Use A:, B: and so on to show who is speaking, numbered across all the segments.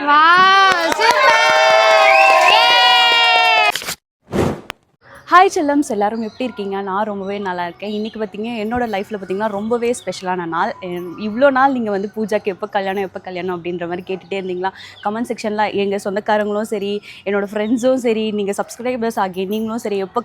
A: Wow hi செல்லம்ஸ், எல்லாரும் எப்படி இருக்கீங்க? நான் ரொம்பவே நல்லா இருக்கேன். இன்றைக்கி பார்த்தீங்க என்னோடய லைஃப்பில் பார்த்தீங்கன்னா ரொம்பவே ஸ்பெஷலான நாள். இவ்வளோ நாள் நீங்கள் வந்து பூஜாக்கு எப்போ கல்யாணம் அப்படின்ற மாதிரி கேட்டுகிட்டே இருந்தீங்களா? கமெண்ட் செக்ஷனில் எங்கள் சொந்தக்காரங்களும் சரி, என்னோடய ஃப்ரெண்ட்ஸும் சரி, நீங்கள் சப்ஸ்கிரைபர்ஸ் ஆகிய நீங்களும் சரி எப்போ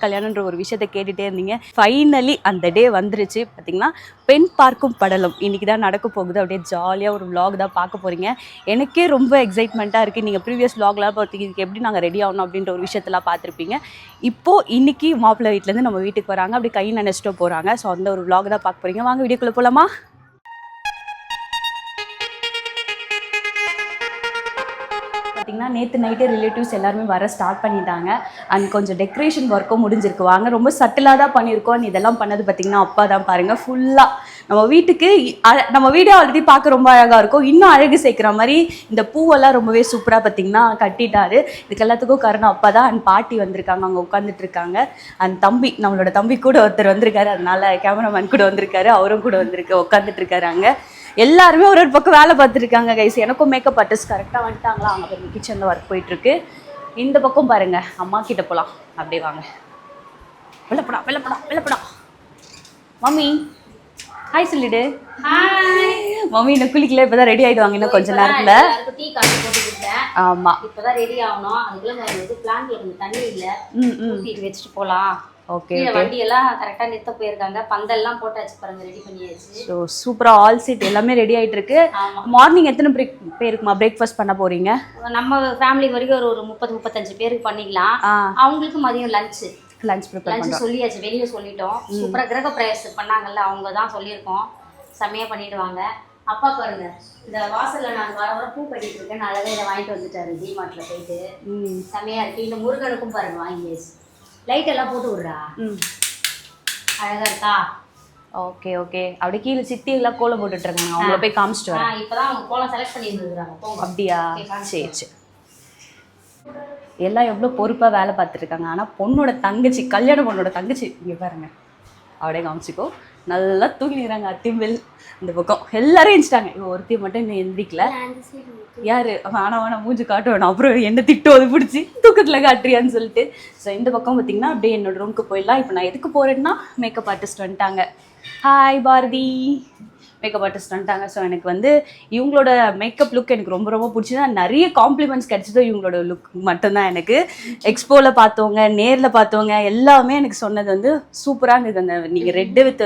A: கல்யாணன்ற ஒரு விஷயத்தை கேட்டுகிட்டே இருந்தீங்க. ஃபைனலி அந்த டே வந்துருச்சு. பார்த்திங்கன்னா பெண் பார்க்கும் படலம் இன்றைக்கி தான் நடக்க போகுது. அப்படியே ஜாலியாக ஒரு vlog தான் பார்க்க போகிறீங்க. எனக்கே ரொம்ப எக்ஸைட்மெண்ட்டாக இருக்குது. நீங்கள் ப்ரீவியஸ் vlogலாம் பார்த்தீங்க எப்படி நாங்கள் ரெடி ஆகணும் அப்படின்ற ஒரு விஷயத்தெல்லாம் பார்த்துருப்பீங்க. இப்போது இன்றைக்கி மாப்பிள்ளை வீட்டிலேருந்து நம்ம வீட்டுக்கு வராங்க. அப்படி கை நினச்சிட்டு போகிறாங்க. ஸோ அந்த ஒரு vlog தான் பார்க்க போகிறீங்க. வாங்க வீடியோக்குள்ளே போகலாமா? பார்த்திங்கன்னா நேற்று நைட்டே ரிலேட்டிவ்ஸ் எல்லாருமே வர ஸ்டார்ட் பண்ணிட்டாங்க. அண்ட் கொஞ்சம் டெக்கரேஷன் ஒர்க்கும் முடிஞ்சிருக்கு. வாங்க ரொம்ப சட்டிலாக தான் பண்ணியிருக்கோம். இதெல்லாம் பண்ணது பார்த்திங்கன்னா அப்பா தான் பாருங்கள். ஃபுல்லாக நம்ம வீட்டுக்கு நம்ம வீடியோ ஆல்ரெடி பார்க்க ரொம்ப அழகாக இருக்கும். இன்னும் அழகு சேர்க்குற மாதிரி இந்த பூவெல்லாம் ரொம்பவே சூப்பராக பார்த்திங்கன்னா கட்டிட்டாரு. இதுக்கு எல்லாத்துக்கும் காரணம் அப்பா தான். அண்ட் பாட்டி வந்திருக்காங்க, அங்கே உட்காந்துட்டு இருக்காங்க. அண்ட் தம்பி, நம்மளோட தம்பி கூட ஒருத்தர் வந்திருக்காரு. அதனால கேமராமேன் கூட வந்திருக்காரு, அவரும் கூட உட்காந்துட்டு இருக்காரு. அங்கே எல்லாருமே ஒரு பக்கம் வேலை பார்த்துருக்காங்க கைஸ். எனக்கும் மேக்கப் ஆர்டிஸ்ட் கரெக்டாக வந்துட்டாங்களா? அங்கே பாருங்க கிச்சனில் ஒர்க் போயிட்டுருக்கு. இந்த பக்கம் பாருங்கள், அம்மா கிட்ட போகலாம். அப்படியே வாங்க. வெள்ளப்படா மம்மி ஹாய் சொல்லிடு. மம்மி இன்னும் குளிக்கல, இப்போ தான் ரெடி ஆகிடுவாங்க இன்னும் கொஞ்சம் நேரத்தில்.
B: டீ காஃபி போட்டு கொடுத்தேன்.
A: ஆமாம்,
B: இப்போ தான் ரெடி ஆகணும். அதுக்குள்ளே பிளான்ட்ல கொஞ்சம் தண்ணி இல்லை, ஊற்றிட்டு வச்சுட்டு போகலாம்.
A: ஓகே,
B: வண்டி எல்லாம் கரெக்டாக நிறுத்த போயிருக்காங்க. பந்தல்லாம் போட்டாச்சு பாருங்க, ரெடி பண்ணியாச்சு.
A: ஸோ சூப்பராக ஆல் சீட் எல்லாமே ரெடி ஆகிட்டு இருக்கு. மார்னிங் எத்தனை பேருக்குமா பிரேக்ஃபாஸ்ட் பண்ண போறீங்க?
B: நம்ம ஃபேமிலி வரைக்கும் ஒரு 30-35 பேருக்கு பண்ணிக்கலாம். அவங்களுக்கு மதியம் லஞ்ச் ப்ரிப்பேர் சொல்லியாச்சு, வெளியே சொல்லிட்டோம். சூப்பராக கிரக பிரவேசம் பண்ணாங்கல்ல, அவங்க தான் சொல்லியிருக்கோம். செம்மையாக பண்ணிடுவாங்க. அப்பா பாருங்க, இந்த வாசல்ல நான் வர பூ கட்டிட்டு இருக்கேன். அழகாக இதை வாங்கிட்டு வந்துட்டாரு டிமார்ட்ல போயிட்டு. செம்மையா இருக்கு. இந்த முருகனுக்கும் பாருங்க வாங்கியாச்சு. லைட் எல்லாம் போட்டு விடுறா, அழகா இருக்கா?
A: Okay okay. அப்படியே கீழே சித்தி எல்லாம் கோலம் போட்டுட்டு இருக்காங்க. அவங்கள போய் காமிச்சிட்டு வரேன்.
B: இப்பதான் அவங்க கோலம் செலக்ட் பண்ணி இருந்துருக்காங்க.
A: அப்படியா? சரி சரி. எல்லாம் எவ்வளோ பொறுப்பாக வேலை பார்த்துருக்காங்க. ஆனால் பொண்ணோட தங்கச்சி, கல்யாண பொண்ணோட தங்கச்சி இங்கே பாருங்க, அப்படியே காமிச்சிக்கோ. நல்லா தூங்கிக்கிறாங்க. அத்திம்பில் இந்த பக்கம் எல்லாரும் எழுந்துட்டாங்க. இவன் ஒருத்தையை மட்டும் இன்னும் எந்திரிக்கல. யாரு? வேணாம் மூஞ்சி காட்ட வேணாம், அப்புறம் என்ன திட்டம் அது பிடிச்சி தூக்கத்தில் காட்டுறியான்னு சொல்லிட்டு. ஸோ இந்த பக்கம் பார்த்தீங்கன்னா அப்படியே என்னோட ரூமுக்கு போயிடலாம். இப்போ நான் எதுக்கு போகிறேன்னா, மேக்கப் ஆர்டிஸ்ட் வந்துட்டாங்க. ஹாய் பாரதி, மேக்கப் ஆர்டிஸ்ட் வந்துட்டாங்க. ஸோ எனக்கு வந்து இவங்களோட மேக்கப் லுக் எனக்கு ரொம்ப ரொம்ப பிடிச்சது. நிறைய காம்ப்ளிமெண்ட்ஸ் கிடைச்சதோ இவங்களோட லுக் மட்டும்தான். எனக்கு எக்ஸ்போவில் பார்த்தவங்க, நேரில் பார்த்தவங்க எல்லாமே எனக்கு சொன்னது வந்து சூப்பராக இருந்தது. அந்த நீங்கள் red with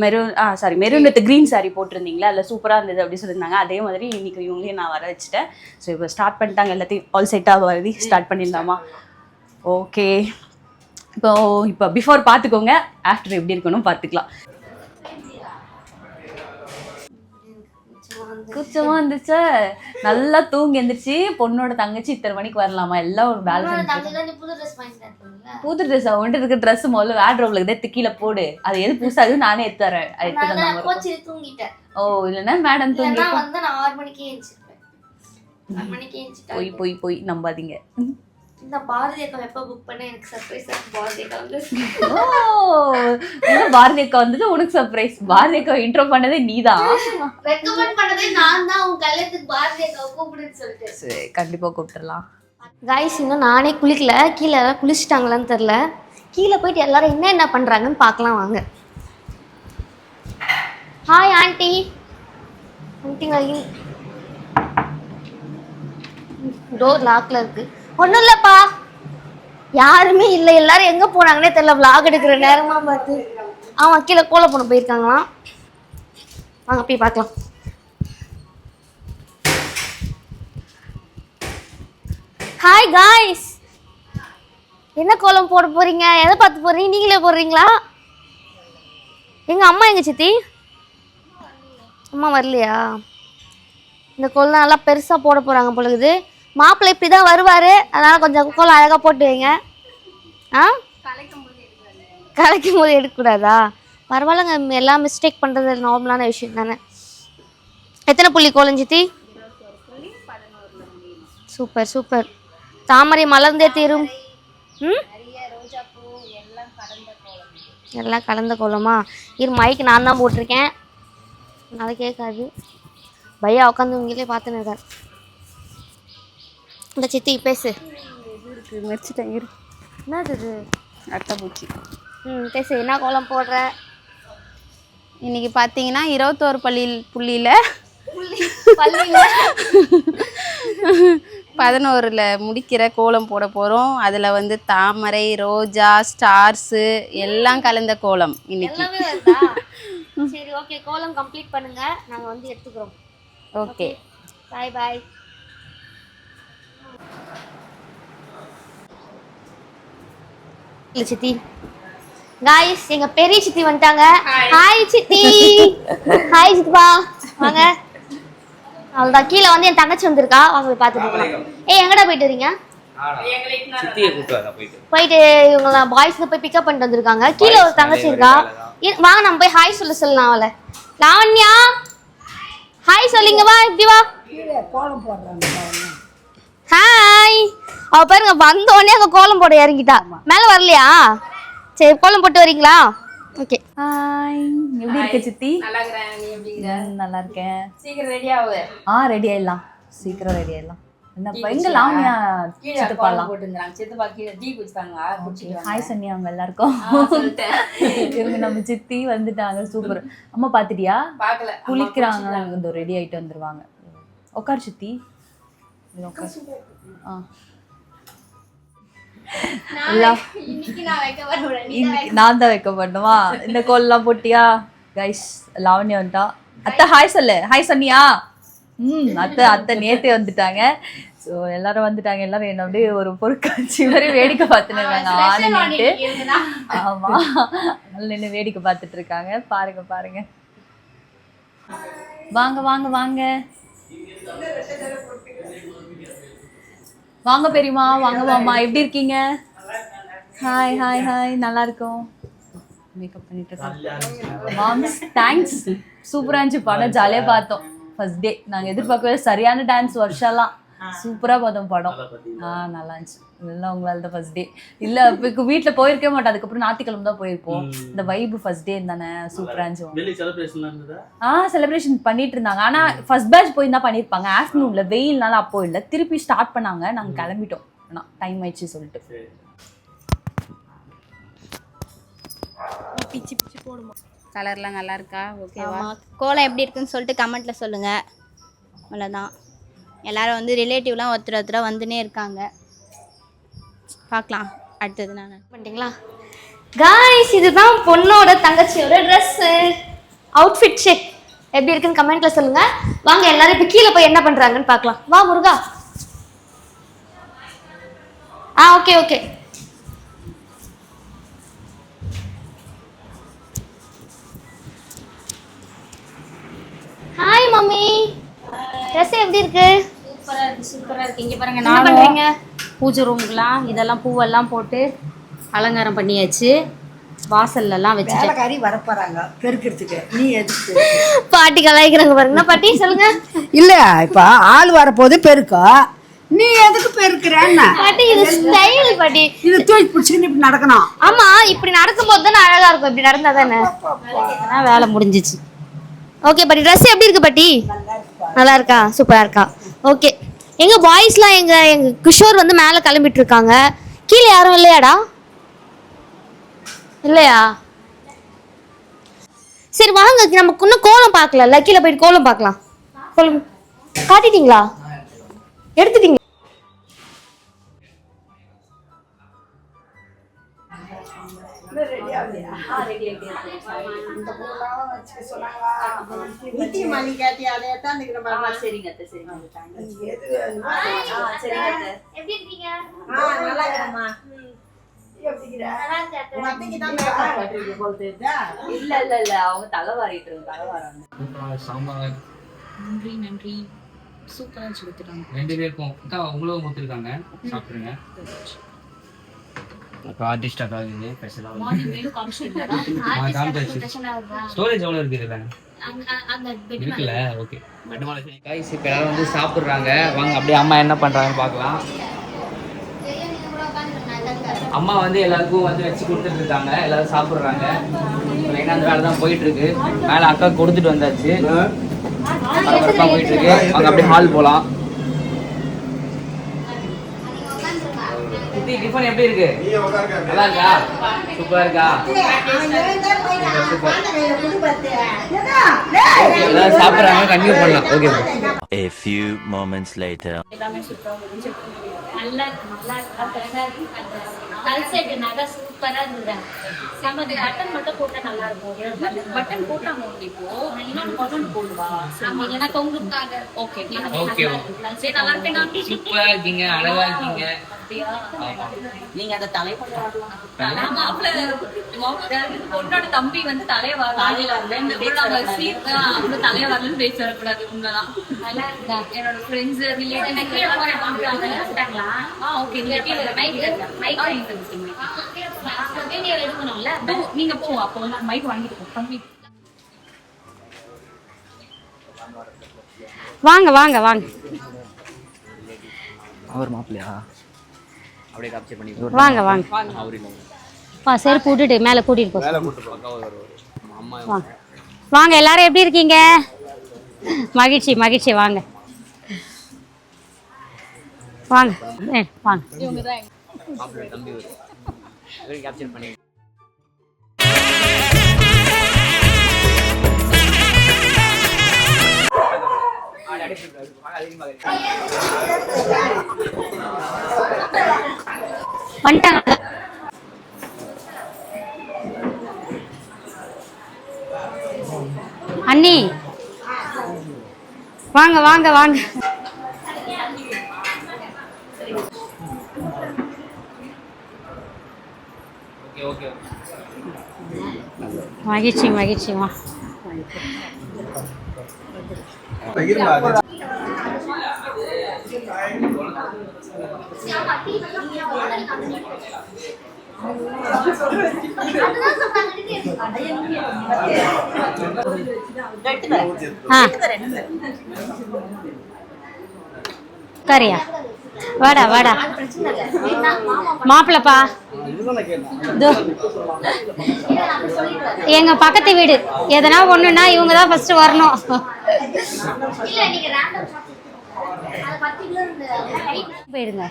A: maroon with green sari போட்டிருந்தீங்களா, அதில் சூப்பராக இருந்தது அப்படி சொல்லியிருந்தாங்க. அதே மாதிரி இன்றைக்கி இவங்களையும் நான் வர வச்சுட்டேன். ஸோ இப்போ ஸ்டார்ட் பண்ணிட்டாங்க. எல்லாத்தையும் ஆல் செட்டாக வருது. ஸ்டார்ட் பண்ணிடலாமா? ஓகே. இப்போ பிஃபோர் பார்த்துக்கோங்க, ஆஃப்டர் எப்படி இருக்கணும் பார்த்துக்கலாம். கூச்சமா இருந்துச்சு. நல்லா தூங்கி எந்திரிச்சு பொண்ணோட தங்கச்சி இத்தனை மணிக்கு வரலாமா? எல்லாம் ஒரு பேலன்ஸ். புது ட்ரெஸ் அவன்ட்டு இருக்க ட்ரெஸ் முதல்ல வேர்ட்ரோப்ல எடுத்து கீழே போடு. அது எது புதுசா இருக்கு நானே எடுத்து தரேன். ஓ இல்லைன்னா மேடம் தூங்கி போய் நம்பாதீங்க.
C: இந்த பாரதி அக்கா எப்போ புக் பண்ண எனக்கு சர்ப்ரைஸ். பாரதி அக்கா வந்து
A: பாரதி அக்கா வந்துட்டு உனக்கு சர்ப்ரைஸ். பாரதி அக்கா இன்ட்ரோ பண்ணதே நீதான்.
C: ரெக்கமெண்ட் பண்ணதே நான் தான். உங்க கல்யாணத்துக்கு பாரதி அக்கா கூப்பிடுன்னு சொல்லிட்டு.
A: சரி, கண்டிப்பா கூப்பிட்டுறலாம்.
C: கைஸ், இன்னும் நானே குளிக்கல. கீழே எல்லாம் குளிச்சுட்டாங்களான்னு தெரில. கீழே போயிட்டு எல்லாரும் என்ன பண்றாங்கன்னு பார்க்கலாம் வாங்க. Hi aunty. ஆண்டி டோர் லாக்ல இருக்கு. ஒன்றும் இல்லைப்பா, யாருமே இல்லை. எல்லாரும் எங்கே போனாங்கன்னே தெரியல. விளாக் எடுக்கிற நேரமாக பார்த்து. ஆமாம், கீழே கோலம் போன போயிருக்காங்களாம். வாங்க போய் பார்க்கலாம். ஹாய் காய்ஸ், என்ன கோலம் போட போறீங்க? எதை பார்த்து போடுறீங்க? நீங்களே போடுறீங்களா? எங்கள் அம்மா எங்க சித்தி? அம்மா வரலையா? இந்த கோலம் நல்லா பெருசாக போட போகிறாங்க பொழுது. மாப்பிள்ளை இப்படி தான் வருவார், அதனால் கொஞ்சம் கோலம் அழகாக போட்டு வைங்க. கலைக்கும் போது எடுக்கக்கூடாதா? பரவாயில்லங்க, எல்லாம் மிஸ்டேக் பண்ணுறது நார்மலான விஷயம் தானே. எத்தனை புள்ளி கோலம் சித்தி? Super super. தாமரை மலர்ந்தே தீரும். எல்லாம் கலந்த கோலமா? இரு, மைக்கு நான் தான் போட்டிருக்கேன், அதை கேட்காது. பையா உட்காந்து உங்களே பார்த்துன்னு இருக்கார். இந்த சித்தி பேசு.
A: மெரிச்சிட்டேன் இரு.
C: என்னது இது?
A: அட்டைப்பூச்சி.
C: பேசு. என்ன கோலம் போடுற?
D: இன்னைக்கு பார்த்தீங்கன்னா 21 புள்ளியில் 11ல் முடிக்கிற கோலம் போட போகிறோம். அதில் வந்து தாமரை, ரோஜா, ஸ்டார்ஸு எல்லாம் கலந்த கோலம் இன்னைக்கு.
C: எல்லாமே வருதா? சரி ஓகே, கோலம் கம்ப்ளீட் பண்ணுங்க, நாங்க வந்து எடுத்துக்கிறோம்.
D: ஓகே,
C: பாய் பாய். சித்தி गाइस, எங்க பெரிய சித்தி வந்துட்டாங்க. ஹாய் சித்தி. ஹாய் சித்தப்பா, வாங்க. அவ்வளோதான், கீழே வந்து என் தங்கச்சி வந்திருக்கா, வாங்க போய் பார்த்துட்டு போகலாம். ஏய், எங்கடா போயிட்டு வரீங்க? போயிட்டு இவங்க பாய்ஸ் போய் பிக்கப் பண்ணிட்டு வந்திருக்காங்க. கீழே ஒரு தங்கச்சி இருக்கா, வாங்க நம்ம போய் ஹாய் சொல்லலாம். அவளை லாவண்யா ஹாய் சொல்லிங்க, வா இப்படி வா. ஹாய். அவ பாருங்க, வந்த உடனே அங்க கோலம் போட இறங்கிட்டா. மேல வரலையா? சரி, கோலம் போட்டு வரீங்களா? ஓகே.
A: ஹாய், எப்படி இருக்க சித்தி?
B: நல்லா இருக்கேன். நீ எப்படி இருக்க?
A: நல்லா இருக்கேன்.
B: சீக்கிரம் ரெடி ஆகு.
A: ரெடி ஆயிடலாம், சீக்கிரம் ரெடி ஆயிடலாம். என்ன எங்க லாவண்யா சித்தப்பாலாம்
B: போட்டுங்கறாங்க. சித்தப்பா கீழே டீ குடிச்சாங்க, குடிச்சிட்டு
A: ஹாய் சொன்னி அவங்க எல்லாருக்கும்
B: சொல்லிட்டேன்.
A: இவங்க நம்ம சித்தி வந்துட்டாங்க. சூப்பர். அம்மா பாத்துட்டியா?
B: பார்க்கல.
A: குளிக்கிறாங்க, இந்த ரெடி ஆயிட்டு வந்துருவாங்க. உட்கார் சித்தி. நான் தான் வைக்க பண்ணுவா. இந்த கோல்லாம் போட்டியா? கைஸ், லாவண்யா வந்துட்டா. அத்தை ஹாய் சொல்லு. ஹாய் சொன்னியா? அத்தை நேத்தே வந்துட்டாங்க. ஸோ எல்லாரும் வந்துட்டாங்க. எல்லாரும் என்ன அப்படியே ஒரு பொருட்காட்சி மாதிரி வேடிக்கை பார்த்துட்டு இருக்காங்க. ஆமா, நின்று வேடிக்கை பார்த்துட்டு இருக்காங்க. பாருங்க பாருங்க. வாங்க வாங்க வாங்க வாங்க பெரியமா, வாங்க மாமா, எப்படி இருக்கீங்க? ஹாய் ஹாய் ஹாய், நல்லா இருக்கோம். மேக்கப் பண்ணிட்டு இருக்கோம். மாம்ஸ் தேங்க்ஸ், சூப்பரா இருந்துச்சு படம். ஜாலியா பார்த்தோம். ஃபர்ஸ்ட் டே நாங்க எதிர்பார்க்கவே சரியான டான்ஸ். வருஷம்லாம் சூப்பரா பார்த்தோம் படம். நல்லா இருந்துச்சு. எல்லாம் உங்களால ஃபர்ஸ்ட் டே இல்ல, இப்போ வீட்டுல போயிருக்கவே மாட்டோம். அதுக்கப்புறம் ஞாயிற்றுக்கிழமை தான் போயிருப்போம். இந்த வைப் ஃபர்ஸ்ட் டே தானே, சூப்பரா இருந்துச்சு. செலிப்ரேஷன் பண்ணிட்டு இருந்தாங்க. ஆனா ஃபர்ஸ்ட் பேட்ச் போயிருந்தா பண்ணிருப்பாங்க. ஆஃப்டர்நூன்ல வெயில்னால அப்போ இல்ல, திருப்பி ஸ்டார்ட் பண்ணாங்க. நாங்க கிளம்பிட்டோம். ஆனா டைம் ஆயிடுச்சு சொல்லிட்டு.
D: பிச்சு பிச்சு போடுமா. கலர்லாம் நல்லா இருக்கா? ஓகேவா? கோலம் எப்படி இருக்குன்னு சொல்லிட்டு கமெண்ட்ல சொல்லுங்க. அவ்வளோதான். எல்லாரும் வந்து ரிலேட்டிவ்லாம் ஒருத்தர் வந்துனே இருக்காங்க. பார்க்கலாம் அடுத்தது. நான்
C: பண்ணிட்டீங்களா காய்ஸ்? இதுதான் பொண்ணோட தங்கச்சியோட ட்ரெஸ்ஸு. அவுட்ஃபிட் செக் எப்படி இருக்குன்னு கமெண்ட்ல சொல்லுங்க. வாங்க எல்லாரும் இப்போ கீழே போய் என்ன பண்றாங்கன்னு பார்க்கலாம். வா Muruga. Okay okay. Hi mummy, dress எப்படி இருக்கு?
B: சூப்பரா இருக்கு, சூப்பரா இருக்கு. இங்க பாருங்க,
C: என்ன பண்றீங்க?
B: பூஜை ரூமுக்குலாம் இதெல்லாம் பூவெல்லாம் போட்டு அலங்காரம் பண்ணியாச்சு. வாசல்லாம் வச்சுட்டு
E: கறி வரப்போறாங்க பெருக்கிறதுக்கு. நீ எதுக்கு
C: பாட்டி கலாய்க்கிறாங்க பாருங்க. பாட்டி சொல்லுங்க.
E: இல்ல, இப்ப ஆள் வரப்போது பெருக்கா, நீ எதுக்கு பெருக்குறேன்னா?
C: பாட்டி இது ஸ்டைல் பாட்டி.
E: இது தூக்கி பிடிச்சிக்கின்னு இப்படி நடக்கணும்.
C: ஆமா, இப்படி நடக்கும்போது தானே அழகா இருக்கும். இப்படி நடந்தா தானே
B: வேலை முடிஞ்சிச்சு.
C: ஓகே பாட்டி, ட்ரெஸ் எப்படி இருக்கு பாட்டி? நல்லா இருக்கா? சூப்பரா இருக்கா? ஓகே. எங்க பாய்ஸ்லாம் எங்க கிஷோர் வந்து மேலே கிளம்பிட்டு இருக்காங்க. கீழே யாரும் இல்லையாடா? இல்லையா? சரி வாங்க, நமக்கு இன்னும் கோலம் பார்க்கல. கீழே போயிட்டு கோலம் பார்க்கலாம். கோலம் காட்டிட்டீங்களா? எடுத்துட்டீங்க?
B: நன்றி. சூப்பரா கொடுத்துட்டாங்க.
F: 2 பேருக்கும் உங்களும் கொடுத்துருக்காங்க. சாப்பிடுங்க. ஆர்டிஸ்ட் ஆகாது ஸ்பெஷலாக ஸ்டோரேஜ் எவ்வளோ இருக்குது இல்லை இருக்குல்ல? ஓகே. கைஸ் இப்போ எல்லாரும் வந்து சாப்பிட்றாங்க. வாங்க அப்படியே அம்மா என்ன பண்ணுறாங்கன்னு பார்க்கலாம். அம்மா வந்து எல்லாருக்கும் வந்து வச்சு கொடுத்துட்டு இருக்காங்க. எல்லாரும் சாப்பிட்றாங்க. லைனாக அந்த வேலை தான் போயிட்டுருக்கு. மேலே அக்கா கொடுத்துட்டு வந்தாச்சு. பரபரப்பாக போயிட்டுருக்கு. அவங்க அப்படியே ஹால் போகலாம். சித்தி டிஃபன் எப்படி இருக்கு? நல்லா இருக்கா? சூப்பரா இருக்கா? சூப்பர். எல்லாரும் சாப்பிடுறாங்க, கண்டினியூ பண்ணலாம். Okay bro.
G: A few moments later.
B: நல்லா கல்செட் நகை சூப்பரா இருந்தது. நமக்கு பட்டன் மட்டும் போட்டா நல்லா இருக்கும். பட்டன் போட்டாங்க இப்போ இன்னொரு பட்டன் போடுவா. ஆமா எனக்கு உங்களுக்காக ஓகே
F: ஓகே.
B: சரி நல்லா இருக்கேன்.
F: சூப்பரா இருக்கீங்க, அழகா இருக்கீங்க.
B: நீங்க அந்த தலைப்பட வரலாம். மாப்பிள்ள பொண்ணோட தம்பி வந்து தலைய வரல. நம்ம சீட் அவங்க தலைய வரலன்னு பேச வரக்கூடாது. உண்மைதான். நல்லா இருக்கா? என்னோட ஃப்ரெண்ட்ஸ் ஓகே எடுக்கணும்ல நீங்க போ. அப்போ மைக் வாங்கிட்டு தம்பி
A: வாங்க வாங்க வாங்க
F: அவர் மாப்பிள்ளையா? அப்படியே கேப்சர் பண்ணி
A: வாங்க வாங்க
F: அவர் இல்லை.
A: செருப்பு விட்டுட்டு மேலே கூட்டிட்டு போ.
F: அம்மா
A: வாங்க வாங்க எல்லாரும் எப்படி இருக்கீங்க? மகிழ்ச்சி மகிழ்ச்சி. வாங்க வாங்க வாங்க.
F: மாப்பிள்ளை தம்பி அவர் கேப்சர் பண்ணி
A: வந்துட்டாங்க. அண்ணி வாங்க வாங்க வாங்க.
F: ஓகே.
A: மகிழ்ச்சி மகிழ்ச்சிமா. கரியா வாடா வாடா. மாப்பிள்ளப்பா எங்க பக்கத்து வீடு. எதனா ஒண்ணுன்னா இவங்க தான் ஃபர்ஸ்ட் வரணும். போயிடுங்க.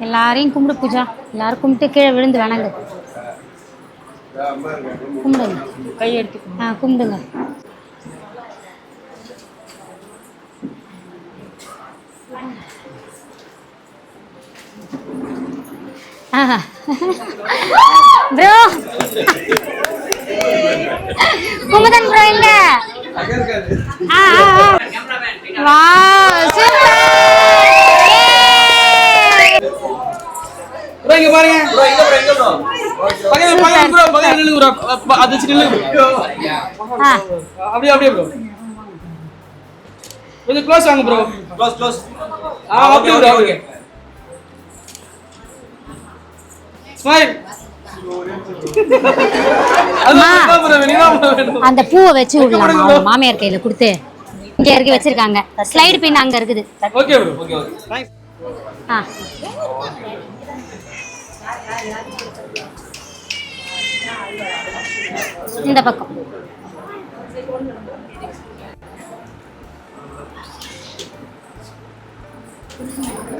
A: எல்லாரையும் கும்பிடு பூஜா. எல்லாரும் கும்பிட்டு கீழே விழுந்து வணங்கு. கும்பிடுங்க. கையெடுத்து கும்பிடுங்க. ப்ரோ குமுதன் ப்ரோ எங்க? வா சூப்பர்.
H: ப்ரோ இங்க பாருங்க. ப்ரோ இங்க ப்ரோ. பக்கத்துல நில்லுங்க ப்ரோ. அது வச்சு நில்லுங்க. அப்படியே ப்ரோ. கொஞ்சம் க்ளோஸ் வாங்க bro. Close. Okay bro. Okay. Smile.
A: அந்த பூவை வச்சு விடலாம். மாமியார் கையில கொடுத்து இங்க இறக்கி வச்சிருக்காங்க. ஸ்லைடு பின் அங்க இருக்குது.
H: Okay bro. ஓகே. தேங்க்ஸ்.
A: இந்த பக்கம்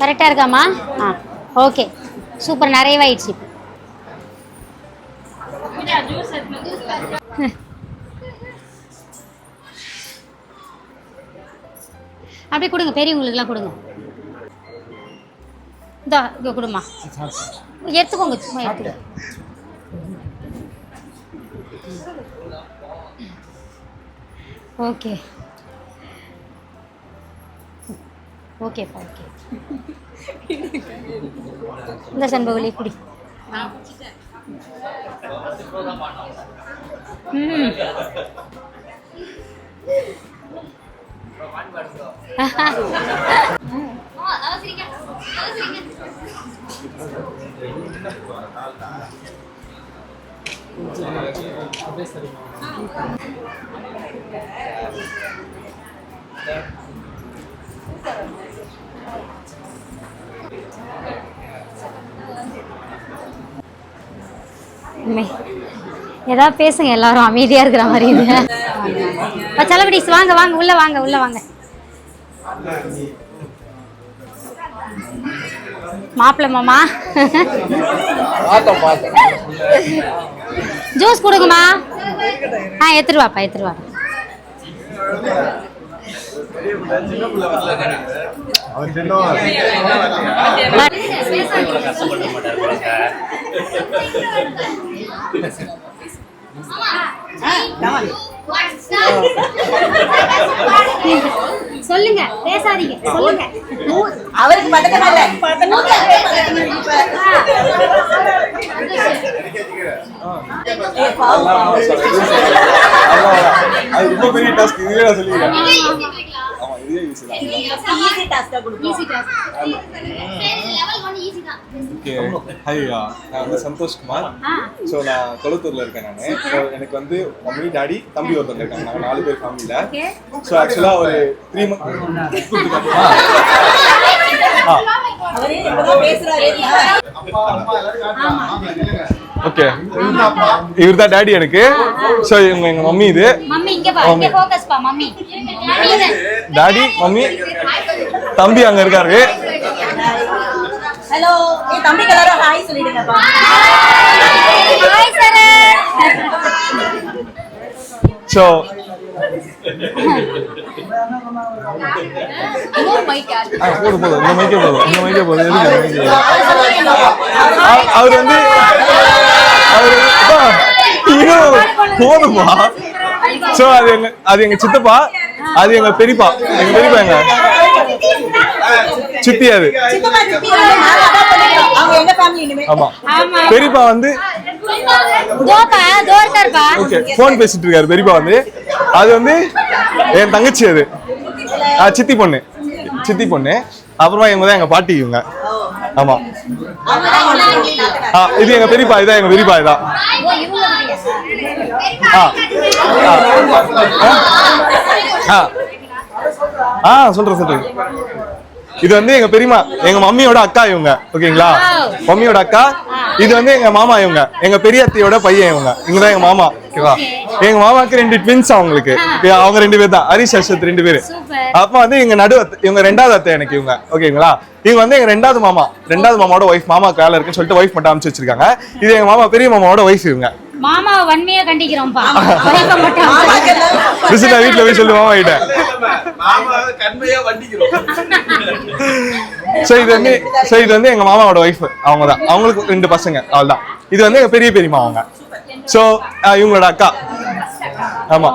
A: கரெக்டா இருக்காமா? Okay super. நிறைவாயிடுச்சு. அப்படியே கொடுங்க. பெரியவங்களுக்குலாம் கொடுங்க. இங்கே கொடுமா. எடுத்துக்கோங்க. சும்மா எடுத்துக்க. ஓகே ஓகேப்பா. ஓகே இந்த சண்பவலி குடி.
B: ஏதாவது பேசுங்க, எல்லாரும் அமைதியா இருக்கிற மாதிரி இது. செலபடிஸ் வாங்க வாங்க உள்ள வாங்க உள்ள வாங்க. மாப்பிள்ள மாமா ஜூஸ் கொடுங்கம்மா. எடுத்துட்டு வாப்பா எடுத்துட்டு வா. சொல்லுங்க, பேசாதீங்க, சொல்லுங்க.
E: அவருக்கு பக்கத்துல
H: அது ரொம்ப பெரிய டாஸ்க். இதுவே நான் சொல்லிக்கிறேன். ஆமா, இதுவே ஈஸி தான்.
E: ஈஸி டாஸ்கா கொடுப்போம்.
B: Easy task. லெவல் 1 ஈஸி தான்.
H: ஓகே. ஹையா, நான் வந்து சந்தோஷ் குமார். ஸோ நான் கொளத்தூர்ல இருக்கேன் நான். ஸோ எனக்கு வந்து மம்மி டாடி தம்பி ஒருத்தவங்க இருக்காங்க. நாங்கள் 4 பேர் ஃபேமிலியில. ஸோ ஆக்சுவலா ஒரு 3 மந்த் ஓகே. இவர் தான் டாடி எனக்கு. ஸோ எங்க மம்மி இது.
B: மம்மி இங்க பா, இங்க ஃபோக்கஸ் பா. மம்மி
H: டாடி மம்மி தம்பி அங்க இருக்காரு.
E: ஹலோ, தம்பிக்கு எல்லாரும் ஹாய் சொல்லிடுங்கப்பா.
B: Hi sir.
H: ஸோ போதும் இந்த மைக்கே போதும் எதுக்கு அவர் வந்து போதுமா. ஸோ அது எங்க சித்தப்பா, அது எங்க பெரியப்பா. எங்க சித்தி. அது ஆமா. பெரியப்பா வந்து ஓகே போன் பேசிட்டு இருக்காரு. பெரியப்பா வந்து அது வந்து என் தங்கச்சி. அது சித்தி பொண்ணு. அப்புறமா இவங்க தான் எங்க பாட்டி. இவங்க ஆமா. இது எங்க பெரியப்பா. இதான் எங்க பெரியப்பா. இதான் சொல்றேன். இது வந்து எங்க பெரியமா, எங்க மம்மியோட அக்கா இவங்க. ஓகேங்களா, மம்மியோட அக்கா. இது வந்து எங்க மாமா இவங்க, எங்க பெரிய அத்தையோட பையன் இவங்க. இவங்கதான் எங்க மாமா. ஓகேவா, எங்க மாமாக்கு 2 ட்வின்ஸ். அவங்களுக்கு அவங்க 2 பேர் தான், ஹரிஷ் அஸ்வத் 2 பேரு. அப்ப வந்து எங்க இவங்க 2வது அத்தை எனக்கு இவங்க. ஓகேங்களா, இவங்க வந்து எங்க 2வது மாமாவோட ஒய்ஃப். மாமாக்கு வேலை இருக்குன்னு சொல்லிட்டு ஒய்ஃப் மட்டும் அமைச்சு வச்சிருக்காங்க. இது எங்க மாமா, பெரிய மாமாவோட ஒய்ஃப் இவங்க.
B: மாமா வன்மையா கண்டிக்கிறோம்பா.
H: வீட்டுல போய் சொல்லு மாமா கிட்ட. சோ இது வந்து எங்க மாமாவோட ஒய்ஃப். அவங்கதான், அவங்களுக்கு 2 பசங்க. அவ்வளவுதான். இது வந்து எங்க பெரிய பெரியமா அவங்க. சோ இவங்களோட அக்கா. ஆமா.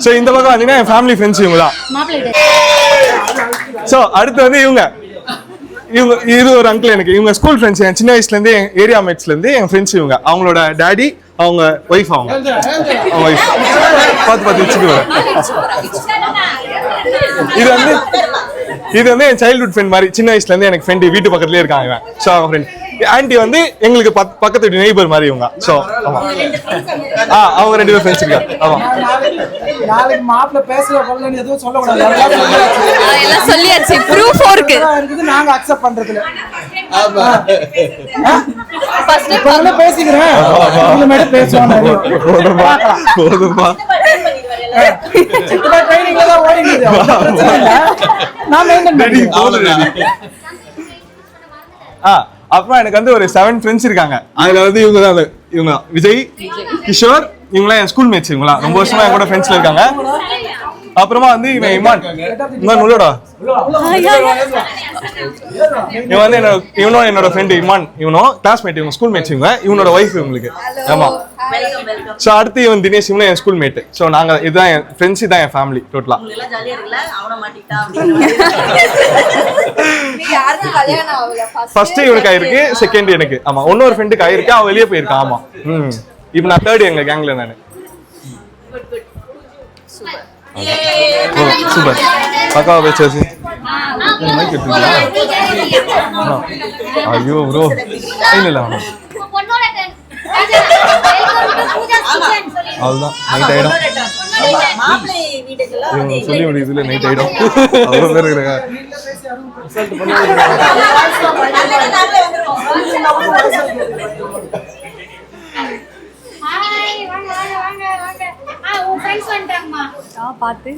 H: சோ இந்த பக்கம் வந்தீங்கன்னா என் ஃபேமிலி ஃப்ரெண்ட்ஸ் இவங்க தான். சோ அடுத்து வந்து இவங்க இது ஒரு அங்கிள் எனக்கு. இவங்க ஸ்கூல் ஃப்ரெண்ட்ஸ். என் சின்ன வயசுல இருந்து, ஏரியா மேட்ஸ்ல இருந்து என் ஃப்ரெண்ட்ஸ் இவங்க. அவங்களோட டாடி, அவங்க ஒய்ஃப். அவங்க ஒய்ஃப் பார்த்து வச்சுக்குவேன். இது வந்து என் சைல்ட்ஹுட் ஃப்ரெண்ட் மாதிரி. சின்ன வயசுல இருந்து எனக்கு ஃப்ரெண்ட். வீட்டு பக்கத்துலயே இருக்காங்க. ஸோ அவங்க ஃப்ரெண்ட். ஆன்ட்டி வந்து எங்களுக்கு பக்கத்து வீட்டு நெய்பர் மாதிரி இவங்க. ஸோ ஆமா, அவங்க 2 பேர் ஃப்ரெண்ட்ஸ் இருக்காங்க. ஆமா.
I: நாளைக்கு மாப்பிள்ள பேசல கொள்ளன்னு எதுவும் சொல்லக்கூடாது.
A: எல்லாம் சொல்லியாச்சு. ப்ரூஃப் இருக்கு.
I: நாங்க அக்செப்ட் பண்றதுல ஃபர்ஸ்ட் பேசிக்கிறேன். இனிமேட்டு பேசுவாங்க.
H: போதுமா.
I: சித்தப்பா ட்ரைனிங்ல தான் ஓடிடுது. பிரச்சனை இல்ல, நான் மெயின்டைன் பண்ணிக்கிறேன்.
H: அப்புறம் எனக்கு வந்து ஒரு 7 ஃப்ரெண்ட்ஸ் இருக்காங்க. அதுல வந்து இவங்க விஜய், கிஷோர், இவங்களாம் என் ஸ்கூல் மேட்ச். இவங்களாம் ரொம்ப வருஷமா என் கூட ஃப்ரெண்ட்ஸ்ல இருக்காங்க. அப்புறமா வந்து இவன் இமான் உள்ளடா. இவன் வந்து என்னோட ஃப்ரெண்ட் இமான். இவனும் கிளாஸ்மேட். இவங்க ஸ்கூல் மேட்ச். இவனோட ஒய்ஃப் இவங்களுக்கு. ஆமா. சோ அடுத்து இவன் தினேஷ். இவனும் என் ஸ்கூல் மேட். சோ நாங்க இதுதான் என் ஃப்ரெண்ட்ஸ். இதான் என் ஃபேமிலி டோட்டலா. ஃபர்ஸ்ட் இவனுக்கு ஆயிருக்கு, செகண்ட் எனக்கு. ஆமா, இன்னொரு ஃப்ரெண்டுக்கு ஆயிருக்கு. அவன் வெளியே போயிருக்கான். ஆமா. இப்போ நான் 3rd எங்க கேங்ல நானு. சூப்பர். பக்காவா பேச்சாச்சு. ஐயோ ப்ரோ, இல்ல அவ்வளவுதான். நைட் ஆயிடும். சொல்லி முடியுதுல நைட் ஆயிடும். அவ்வளவு பேர் இருக்காங்க.
A: பார்த்து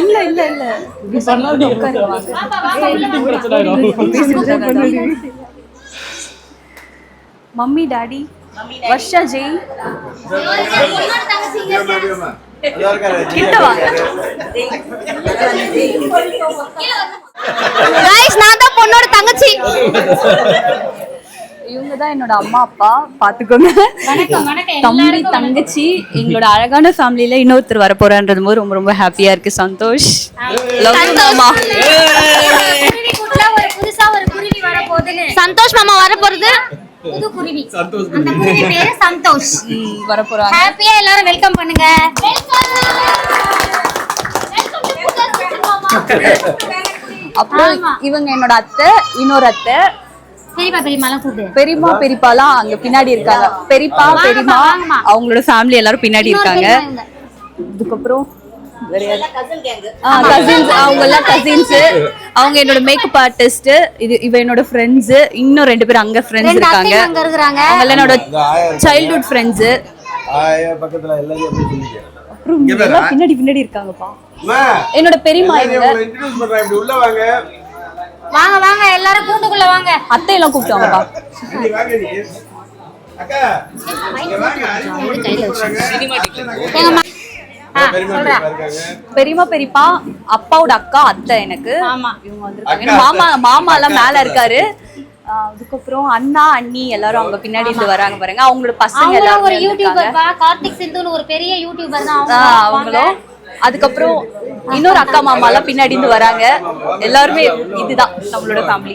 A: இல்ல இல்ல இல்ல மம்மி டாடி வர்ஷா ஜெய் கிட்ட வாங்க.
C: गाइस நான் தான் பொண்ணோட தங்கச்சி.
A: இவங்க தான் என்னோட அம்மா அப்பா, பாத்துக்கோங்க. தம்பி தங்கச்சி, எங்களோட அழகான ஃபேமிலியில இன்னொருத்தர் வர போறான்றது போது ரொம்ப ரொம்ப ஹாப்பியா இருக்கு. சந்தோஷ்,
C: சந்தோஷ் ஒரு புதுசா ஒரு குருவி வர போகுதுன்னு. சந்தோஷ் மாமா வர போறது புது குருவி. அந்த குருவி பேரு சந்தோஷ்.
A: வர போறாங்க.
C: ஹாப்பியா எல்லாரும் வெல்கம் பண்ணுங்க.
A: அப்புறம் இவங்க என்னோட அத்தை, இன்னொரு அத்தை, பெரியம்மா பெரியப்பாலாம் அங்க பின்னாடி இருக்காங்க. பெரியப்பா பெரியம்மா அவங்களோட ஃபேமிலி எல்லாரும் பின்னாடி இருக்காங்க. அதுக்கப்புறம் கசின்ஸ், அவங்க எல்லாம் கசின்ஸ். அவங்க என்னோட மேக்கப் ஆர்டிஸ்ட். இவ என்னோட ஃப்ரெண்ட்ஸ். இன்னும் 2 பேர் அங்க ஃப்ரெண்ட்ஸ் இருக்காங்க. அவங்க எல்லாம் என்னோட சைல்ட்ஹுட் ஃப்ரெண்ட்ஸ்.
H: பக்கத்துல எல்லாரும்
A: அப்புறம் எல்லாம் பின்னாடி பின்னாடி இருக்காங்கப்பா. என்னோட பெரியம்மா இவங்க.
H: இன்ட்ரோ듀ஸ் பண்றேன், இப்படி உள்ள வாங்க.
C: வாங்க வாங்க எல்லாரும் கூண்டுக்குள்ள வாங்க.
A: அத்தை எல்லாம் கூப்பிட்டாங்கப்பா.
H: வாங்க நீ அக்கா, இங்க வாங்க.
A: பெரியம்மா பெரியப்பா அப்பாவோட அக்கா அத்தை எனக்கு. இவங்க வந்திருக்காங்க. மாமா எல்லாம் மேல இருக்காரு. அதுக்கப்புறம் அண்ணா அண்ணி எல்லாரும் அவங்க பின்னாடி இருந்து வராங்க பாருங்க. அவங்களோட பசங்க எல்லாரும்
C: ஒரு யூடியூபர் பா, கார்த்திக் சிந்துன்னு ஒரு பெரிய யூடியூபர் தான்
A: அவங்களும். அதுக்கப்புறம் இன்னொரு அக்கா மாமா எல்லாம் பின்னாடி இருந்து வராங்க. எல்லாருமே இதுதான் நம்மளோட ஃபேமிலி.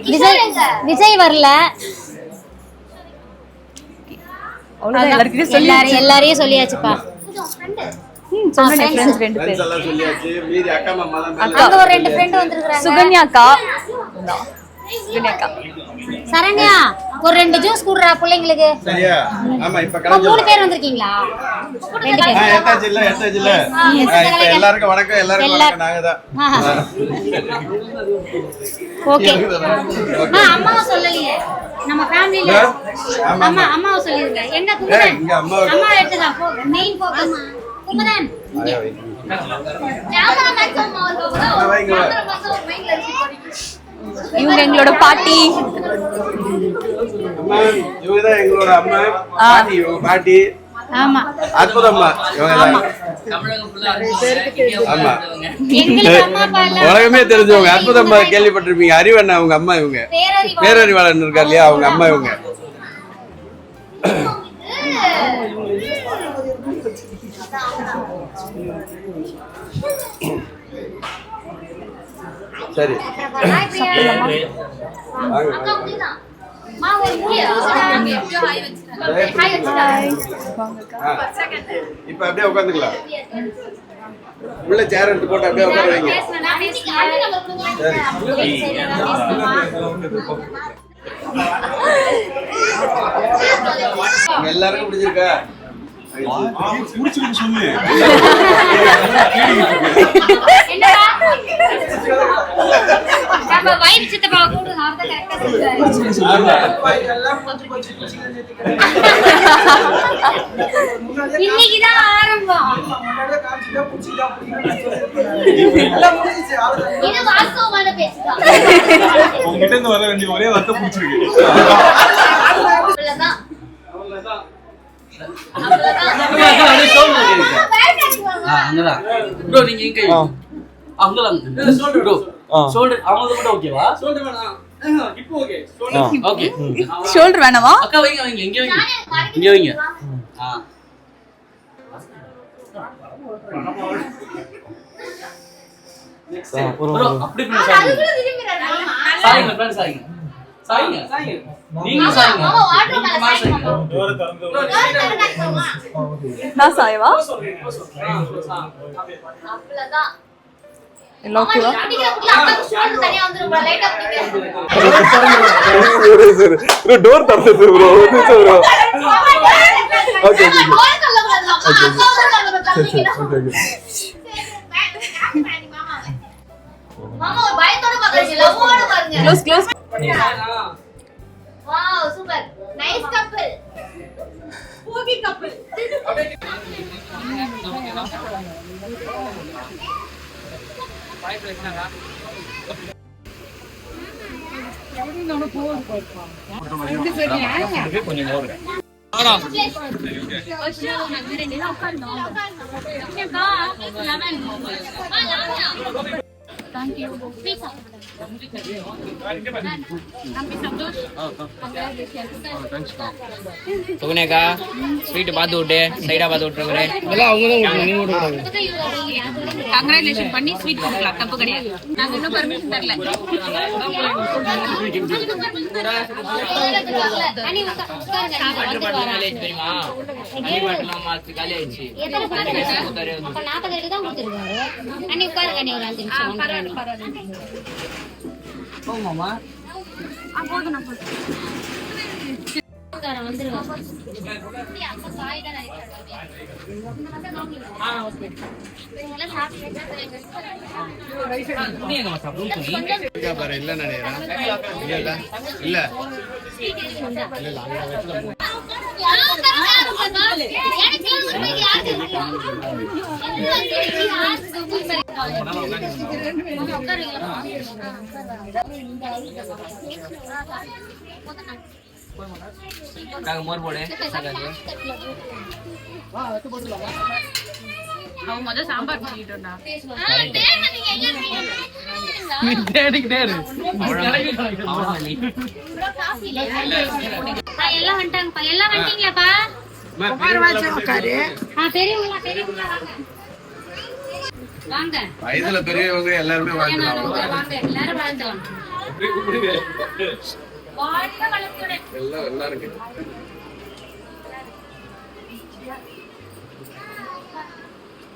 C: விஜய் வரல. எல்லாரையும் சொல்லியாச்சுப்பா.
A: சொன்னேன் ஃப்ரெண்ட்ஸ் 2 பேர்.
H: எல்லாம் சொல்லியாச்சு. மீதி அக்கா மாமா தான்.
C: அங்க ஒரு 2 ஃப்ரெண்ட் வந்திருக்காங்க.
A: சுகன்யா அக்கா, சுகன்யா அக்கா.
C: சரண்யா ஒரு 2 ஜூஸ் குடுறா பிள்ளைங்களுக்கு.
H: சரியா? ஆமா, இப்ப
C: 3 பேர் வந்திருக்கீங்களா? 2 பேர்.
H: எட்டாச்சு இல்ல. இப்ப எல்லாருக்கும் வணக்கம். எல்லாருக்கும் வணக்கம். நாங்க தான்.
C: ஓகே. அம்மாவை சொல்லலையே நம்ம ஃபேமிலில. அம்மாவை சொல்லிருங்க. எங்க குமரன்?
H: இங்க அம்மா
C: எடுத்துதா போ. Main focus Kumaran.
A: இவங்க எங்களோட பாட்டி.
H: இவங்கதான் எங்களோட அம்மா பாட்டி. இவங்க பாட்டி.
C: ஆமா,
H: அற்புதம்மா. இவங்க ஆமா, உலகமே தெரிஞ்சவங்க. அற்புதம்மா கேள்விப்பட்டிருப்பீங்க. அறிவண்ணா அவங்க அம்மா. இவங்க பேரறிவாளன் இருக்கா இல்லையா, அவங்க அம்மா. இவங்க சரி. இப்ப அப்படியே உட்காந்துக்கலாம். உள்ள சேர் எடுத்து போட்டு அப்படியே உட்கார வைங்க. எல்லாருக்கும் பிடிச்சிருக்கா? சொல்லு.
C: இன்னைக்குதான் ஆரம்பம். இது வாஸ்தவமான பேசுதான்.
H: உங்ககிட்ட இருந்து வர வேண்டிய ஒரே வார்த்தை பிடிச்சிருக்கு.
A: ஷோல்டர் வேணாமா? நான் சாயவா?
H: டோர் தரது bro. Okay
A: close
C: wow super nice couple
F: கொஞ்சம் மோர் சுகுனேக்கா ஸ்வீட் பார்த்து விட்டு சைடா பார்த்து விட்டுருக்கிறேன் இதெல்லாம் அவங்க
B: கங்க்ராச்சுலேஷன் பண்ணி ஸ்வீட் கொடுக்கலாம், தப்பு கிடையாது. நாங்க இன்னும் பர்மிஷன் தரல.
F: தெரியுமா காலி ஆயிடுச்சு. மோர் போடு.
B: அவன் முதல் சாம்பார் பண்ணிட்டோம்னா எல்லாம் வந்துட்டாங்கப்பா. எல்லாம் வந்துட்டீங்களாப்பா? பெரியவங்களா வாங்க.
H: வயதுல பெரியவங்க எல்லாருமே
B: வாங்க எல்லாரும் வாழ்ந்துவாங்க. வாழ்க வளத்துடன்.
H: எல்லாம் இருக்கு.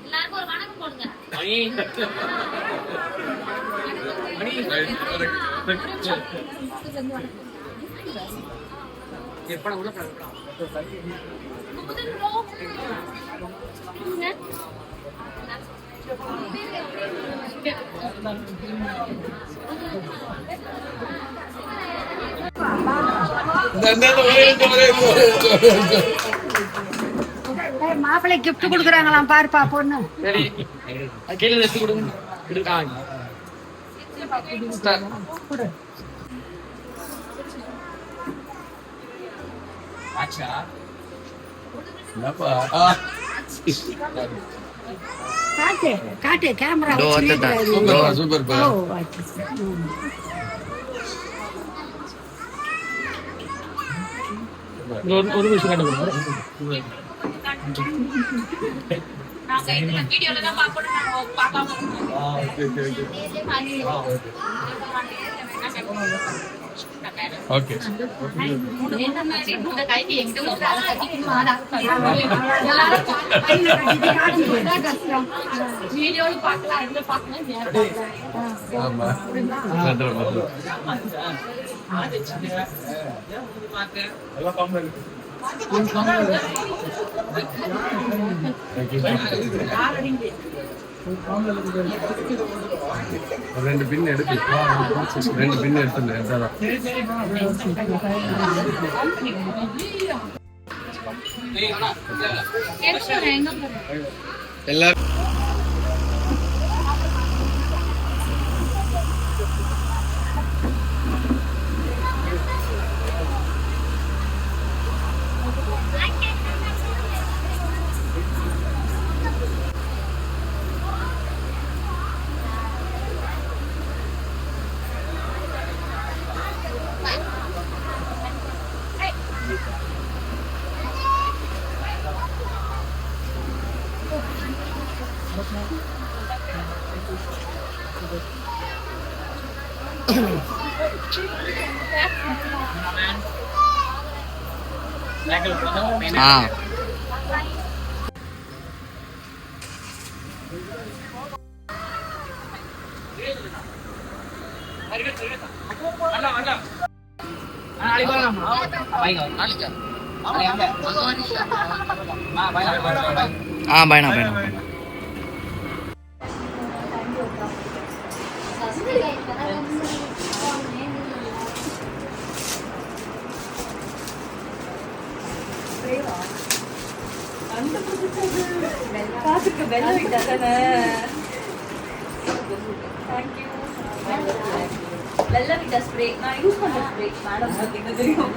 B: எல்லாருக்கும் ஒரு வணக்கம் போடுங்க.
E: மாப்பிள்ளை கிஃப்ட் கொடுக்குறாங்களாம் பாருப்பா பொண்ணு.
F: சரி கீழே எடுத்து கொடுங்க.
E: காட்டு காட்டு கேமரா
H: சூப்பர்.
F: ஒரு நிமிஷம்
B: நாங்க இந்த வீடியோல தான் பார்க்கணும். நாங்க பார்க்காம
H: ஓகே
B: என்ன மாதிரி இந்த கைக்கு எங்க வீடியோல பார்க்கலாம், இதுல பார்க்கலாம்.
H: ஆமா ரெண்டு பின் எடுத்து எல்லாரும்
F: பயணம்
A: வெள்ளை விட்டா தானே. தேங்க்யூ. வெள்ளை விட்டா ஸ்ப்ரே நான் யூஸ் பண்ற ஸ்ப்ரே மேடம் பார்த்தீங்கன்னா தெரியும்.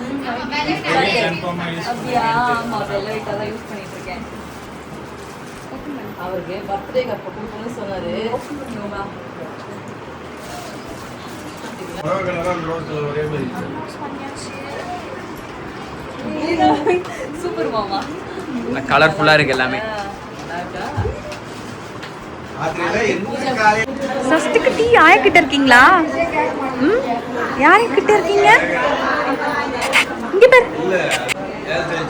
A: அப்படியா? ஆமா வெள்ளை விட்டா தான் யூஸ் பண்ணிட்டு இருக்கேன். அவருக்கு பர்த்டே கப் கொடுக்கணும்னு சொன்னாரு. சூப்பர் மாமா.
F: கலர்ஃபுல்லா இருக்கு எல்லாமே.
A: சஸ்துக்கு டீ யார்கிட்ட இருக்கீங்களா? யார்கிட்ட இருக்கீங்க? இங்க பாரு.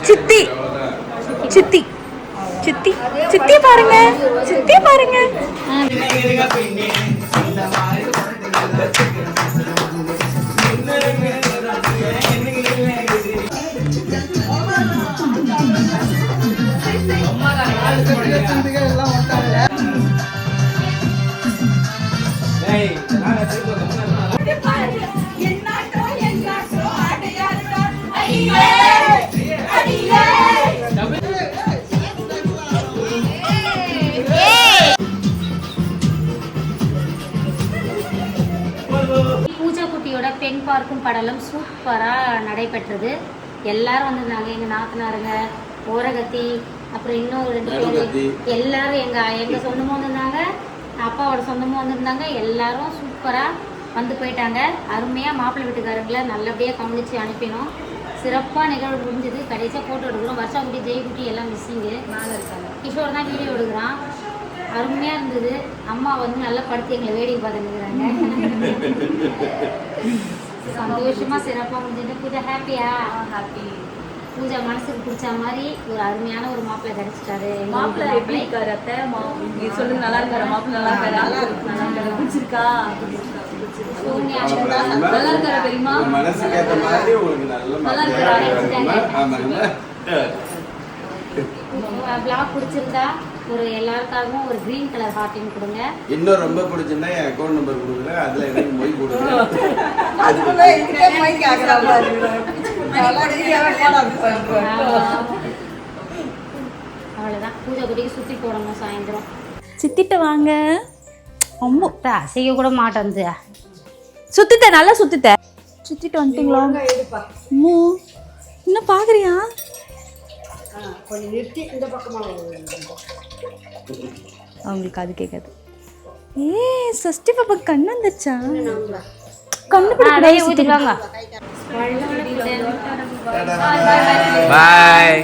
A: சித்தி சித்தி சித்தி சித்தி பாருங்க, சித்தி பாருங்க.
B: பூஜா குட்டியோட பெண் பார்க்கும் படலம் சூப்பராக நடைபெற்றது. எல்லாரும் வந்திருந்தாங்க. எங்கள் நாத்தனாருங்க, ஓரகத்தி, அப்புறம் இன்னும் 2 பேர் எல்லாரும் எங்கள் சொந்தமும் வந்திருந்தாங்க, அப்பாவோட சொந்தமும் வந்திருந்தாங்க. எல்லாரும் சூப்பராக வந்து போயிட்டாங்க. அருமையாக மாப்பிள்ளை வீட்டுக்காரங்களை நல்லபடியாக கவனித்து அனுப்பினோம். சிறப்பாக நிகழ்வு முடிஞ்சது. கடைசியாக ஃபோட்டோ எடுக்கிறோம். வருஷா குட்டி, ஜெய்குட்டி எல்லாம் மிஸ்ஸிங்கு. கிஷோர் தான் வீடியோ எடுக்கிறான். அருமையாக இருந்தது. அம்மா வந்து நல்லா படுத்து எங்களை வேடிக்கை பார்த்துருக்குறாங்க. சந்தோஷமாக சிறப்பாக முடிஞ்சது. பூஜா ஹாப்பியா? ஹாப்பி. பூஜா மனசுக்கு பிடிச்ச மாதிரி ஒரு அருமையான ஒரு மாப்பிள்ளை கிடைச்சிட்டாரு.
A: மாப்பிள்ளை எப்படி இருக்காரு அத்தை? சொல்லுங்க. நல்லா இருக்காரு மாப்பிள்ளை? நல்லா இருக்காரு. நல்லா இருக்காரு. பிடிச்சிருக்கா?
B: சோனியா
A: நல்லா இருக்காரு பெரியமா?
J: மனசுக்கு ஏத்த மாதிரி உங்களுக்கு நல்ல
B: vlog பிடிச்சிருந்தா ஒரு எல்லாருக்காகவும் ஒரு கிரீன் கலர் ஹார்ட்டின் கொடுங்க.
J: இன்னும் ரொம்ப பிடிச்சிருந்தா என் அக்கௌண்ட் நம்பர் கொடுக்குறேன். அதுல எனக்கு மொய் கொடுங்க.
B: அவ்வளோதான். பூஜை குட்டிக்கு சுற்றி போடணும் சாயந்தரம்.
A: சித்திட்ட வாங்க. அம்மு
B: அசைக்க கூட மாட்டேன்து.
A: சுத்திட்ட, நல்லா சுத்திட்ட. சுத்திட்டு வந்துட்டீங்களா? அம்மு என்ன பாக்குறியா? அவங்களுக்கு அது கேட்காது. சஷ்டி பாப்பா கண்ணு வந்துச்சா? கண்ணு
B: ஊற்றிக்கோங்க.
F: பாய்.